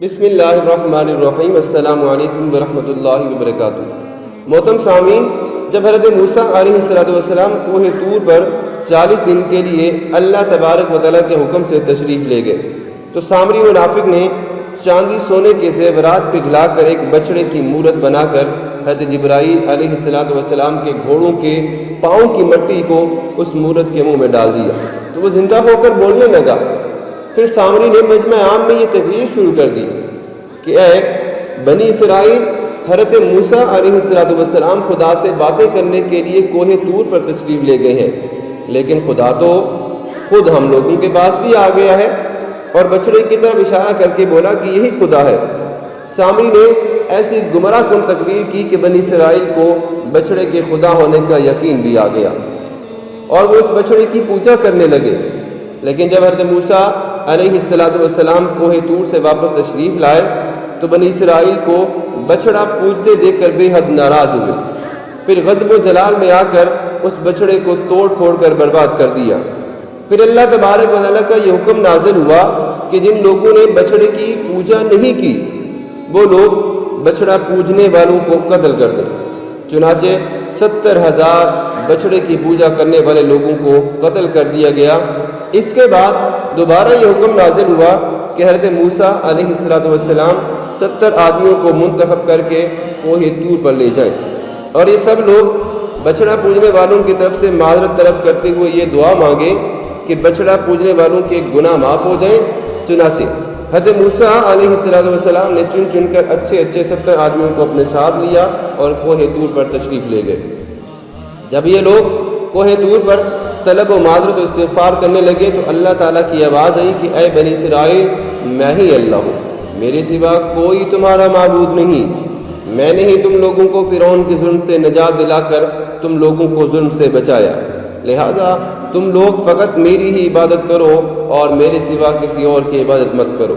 بسم اللہ الرحمن الرحیم۔ السلام علیکم ورحمۃ اللہ وبرکاتہ۔ محترم سامعین، جب حضرت موسیٰ علیہ السلام کوہ طور پر 40 دن کے لیے اللہ تبارک و تعالیٰ کے حکم سے تشریف لے گئے تو سامری منافق نے چاندی سونے کے زیورات پگھلا کر ایک بچڑے کی مورت بنا کر حضرت جبرائیل علیہ السلام کے گھوڑوں کے پاؤں کی مٹی کو اس مورت کے منہ میں ڈال دیا تو وہ زندہ ہو کر بولنے لگا۔ پھر سامری نے مجمع عام میں یہ تقریر شروع کر دی کہ اے بنی اسرائیل، حضرت موسیٰ علیہ السلام خدا سے باتیں کرنے کے لیے کوہ طور پر تشریف لے گئے ہیں، لیکن خدا تو خود ہم لوگوں کے پاس بھی آ گیا ہے، اور بچڑے کی طرف اشارہ کر کے بولا کہ یہی خدا ہے۔ سامری نے ایسی گمراہ کن تقریر کی کہ بنی اسرائیل کو بچڑے کے خدا ہونے کا یقین بھی آ گیا اور وہ اس بچڑے کی پوجا کرنے لگے۔ لیکن جب حضرت موسیٰ علیہ السلام کوہ طور سے واپس تشریف لائے تو بنی اسرائیل کو بچڑا پوجتے دیکھ کر بے حد ناراض ہوئے۔ پھر غضب و جلال میں آ کر اس بچڑے کو توڑ پھوڑ کر برباد کر دیا۔ پھر اللہ تبارک و تعالیٰ کا یہ حکم نازل ہوا کہ جن لوگوں نے بچڑے کی پوجا نہیں کی وہ لوگ بچڑا پوجنے والوں کو قتل کر دیں۔ چنانچہ 70,000 بچڑے کی پوجا کرنے والے لوگوں کو قتل کر دیا گیا۔ اس کے بعد دوبارہ یہ حکم نازل ہوا کہ حضرت موسیٰ علیہ السلام 70 آدمیوں کو منتخب کر کے کوہ طور پر لے جائیں اور یہ سب لوگ بچڑا پوجنے والوں کی طرف سے معذرت طلب کرتے ہوئے یہ دعا مانگے کہ بچڑا پوجنے والوں کے گناہ معاف ہو جائیں۔ چنانچہ حضرت موسیٰ علیہ السلام نے چن چن کر اچھے 70 آدمیوں کو اپنے ساتھ لیا اور کوہ طور پر تشریف لے گئے۔ جب یہ لوگ کوہ طور پر طلب و معذرت و استغفار کرنے لگے تو اللہ تعالیٰ کی آواز آئی کہ اے بنی اسرائیل، میں ہی اللہ ہوں، میرے سوا کوئی تمہارا معبود نہیں۔ میں نے ہی تم لوگوں کو فرعون کے ظلم سے نجات دلا کر تم لوگوں کو ظلم سے بچایا، لہذا تم لوگ فقط میری ہی عبادت کرو اور میرے سوا کسی اور کی عبادت مت کرو۔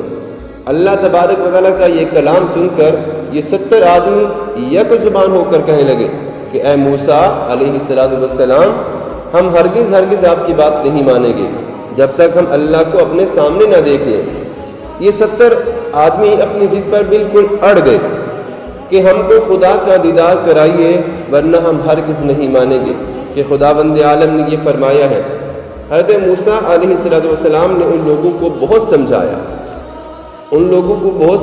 اللہ تبارک و تعالیٰ کا یہ کلام سن کر یہ 70 آدمی یک زبان ہو کر کہنے لگے کہ اے موسیٰ علیہ السلام، ہم ہرگز آپ کی بات نہیں مانیں گے جب تک ہم اللہ کو اپنے سامنے نہ دیکھ لیں۔ یہ 70 آدمی اپنی ضد پر بالکل اڑ گئے کہ ہم کو خدا کا دیدار کرائیے ورنہ ہم ہرگز نہیں مانیں گے کہ خداوند عالم نے یہ فرمایا ہے۔ حضرت موسیٰ علیہ السلام نے ان لوگوں کو بہت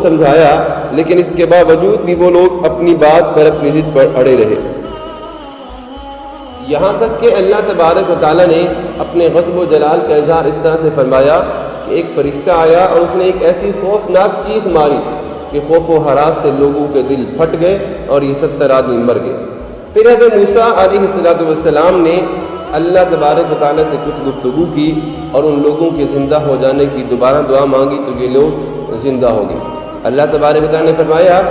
سمجھایا، لیکن اس کے باوجود بھی وہ لوگ اپنی بات پر اپنی ضد پر اڑے رہے، یہاں تک کہ اللہ تبارک و تعالیٰ نے اپنے غضب و جلال کا اظہار اس طرح سے فرمایا کہ ایک فرشتہ آیا اور اس نے ایک ایسی خوفناک چیخ ماری کہ خوف و ہراس سے لوگوں کے دل پھٹ گئے اور یہ 70 آدمی مر گئے۔ پھر حضرت موسیٰ علیہ السلام نے اللہ تبارک و تعالیٰ سے کچھ گفتگو کی اور ان لوگوں کے زندہ ہو جانے کی دوبارہ دعا مانگی تو یہ لوگ زندہ ہو گئے۔ اللہ تبارک و تعالیٰ نے فرمایا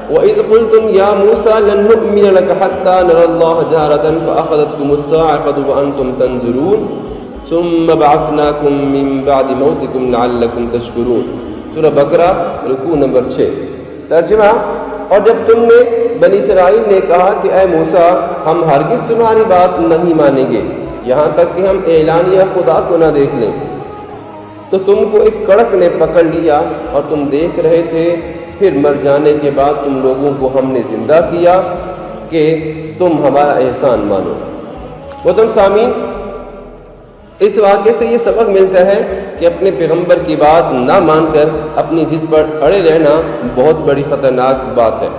وَإِذْ قُلْتُمْ يَا مُوسَىٰ لَن نُّؤْمِنَ لَكَ حَتَّىٰ نَرَى اللَّهَ جَهْرَةً فَأَخَذَتْكُمُ الصَّاعِقَةُ وَأَنتُمْ تَنظُرُونَ ثُمَّ بَعَثْنَاكُم مِّن بَعْدِ مَوْتِكُمْ لَعَلَّكُمْ تَشْكُرُونَ۔ سورہ بقرہ رکوع نمبر 6۔ ترجمہ: اور جب تم نے بنی اسرائیل نے کہا کہ اے موسیٰ، ہم ہرگز تمہاری بات نہیں مانیں گے یہاں تک کہ ہم اعلانیہ خدا کو نہ دیکھ لیں، تو تم کو ایک کڑک نے پکڑ لیا اور تم دیکھ رہے تھے، پھر مر جانے کے بعد تم لوگوں کو ہم نے زندہ کیا کہ تم ہمارا احسان مانو۔ محترم سامعین، اس واقعے سے یہ سبق ملتا ہے کہ اپنے پیغمبر کی بات نہ مان کر اپنی ضد پر اڑے رہنا بہت بڑی خطرناک بات ہے۔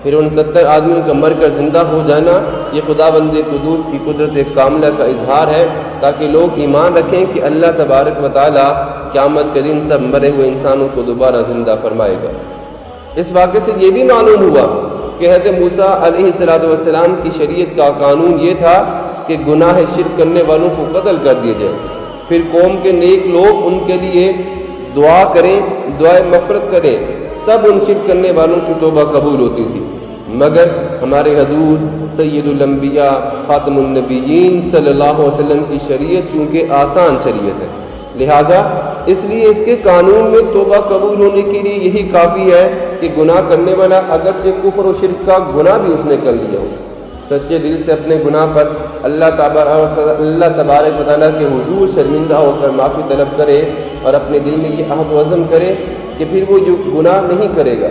پھر ان 70 آدمیوں کا مر کر زندہ ہو جانا یہ خداوند قدوس کی قدرت کاملہ کا اظہار ہے تاکہ لوگ ایمان رکھیں کہ اللہ تبارک و تعالیٰ قیامت کے دن سب مرے ہوئے انسانوں کو دوبارہ زندہ فرمائے گا۔ اس واقعے سے یہ بھی معلوم ہوا کہ حضرت موسیٰ علیہ السلام کی شریعت کا قانون یہ تھا کہ گناہ شرک کرنے والوں کو قتل کر دیا جائے، پھر قوم کے نیک لوگ ان کے لیے دعا کریں، دعائے مغفرت کریں، تب ان شرک کرنے والوں کی توبہ قبول ہوتی تھی۔ مگر ہمارے حضور سید الانبیاء خاتم النبیین صلی اللہ علیہ وسلم کی شریعت چونکہ آسان شریعت ہے، لہٰذا اس لیے اس کے قانون میں توبہ قبول ہونے کے لیے یہی کافی ہے کہ گناہ کرنے والا اگرچہ کفر و شرک کا گناہ بھی اس نے کر لیا ہو، سچے دل سے اپنے گناہ پر اللہ تبارک و تعالیٰ کے حضور شرمندہ ہو کر معافی طلب کرے اور اپنے دل میں یہ عہد و عزم کرے کہ پھر وہ گناہ نہیں کرے گا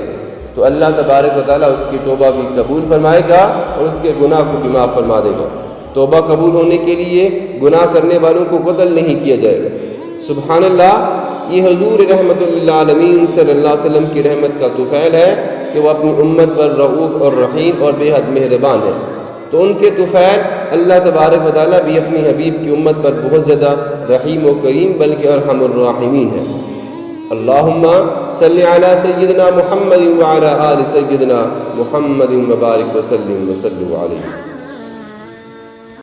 تو اللہ تبارک و تعالیٰ اس کی توبہ بھی قبول فرمائے گا اور اس کے گناہ کو بھی معاف فرما دے گا۔ توبہ قبول ہونے کے لیے گناہ کرنے والوں کو قتل نہیں کیا جائے گا۔ سبحان اللہ، یہ حضور رحمت للعالمین صلی اللہ علیہ وسلم کی رحمت کا طفیل ہے کہ وہ اپنی امت پر رؤوف اور رحیم اور بے حد مہربان ہے، تو ان کے طفیل اللہ تبارک و تعالیٰ بھی اپنی حبیب کی امت پر بہت زیادہ رحیم و کریم بلکہ ارحم الراحمین ہے۔ اللہم صلی علی سیدنا محمد وعلی آل سیدنا محمد وبارک وسلم علیہ۔